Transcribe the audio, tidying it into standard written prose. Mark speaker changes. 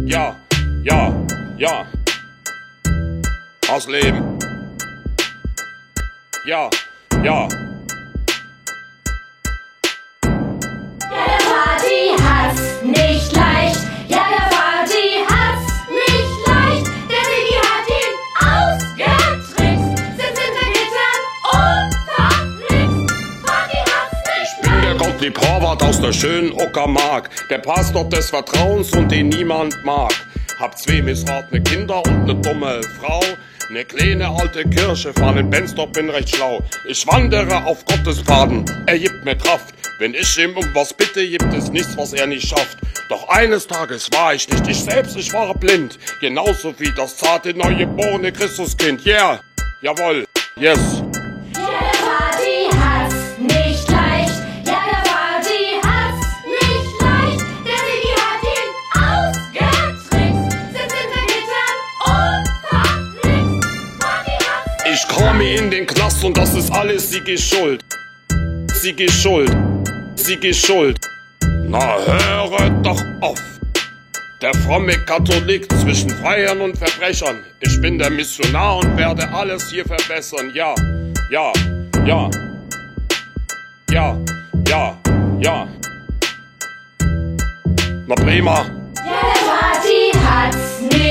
Speaker 1: ja, ja, ja. Ausleben. Ja, ja.
Speaker 2: Ja, der Party hat's nicht leicht. Ja, der Party hat's nicht leicht. Der Siggi hat ihn ausgetrickst. Sitzt hinter Gittern und verflixt. Party hat's nicht
Speaker 1: Ich bin der Gottlieb Horvath aus der schönen Uckermark, der Pastor des Vertrauens und den niemand mag. Hab 2 missratene Kinder und ne dumme Frau. Ne kleine alte Kirche, fahren in Benzdorf, bin recht schlau. Ich wandere auf Gottes Pfaden, er gibt mir Kraft. Wenn ich ihm um was bitte, gibt es nichts, was er nicht schafft. Doch eines Tages war ich nicht ich selbst, ich war blind. Genauso wie das zarte, neugeborene Christuskind. Yeah, jawohl, yes.
Speaker 2: Ja, der Party hat's nicht leicht. Ja, der Party hat's nicht leicht. Der Siggi hat ihn ausgetrickst. Sitzt hinter Gittern und verflixt. Party hat's nicht
Speaker 1: Ich komme in den Knast und das ist alles Siggi Schuld. Siggi Schuld, Siggi Schuld. Na höre doch auf. Der fromme Katholik zwischen Freiern und Verbrechern. Ich bin der Missionar und werde alles hier verbessern. Ja, ja, ja. Ja, ja, ja. Na prima.
Speaker 2: Ja, der Party hat's nicht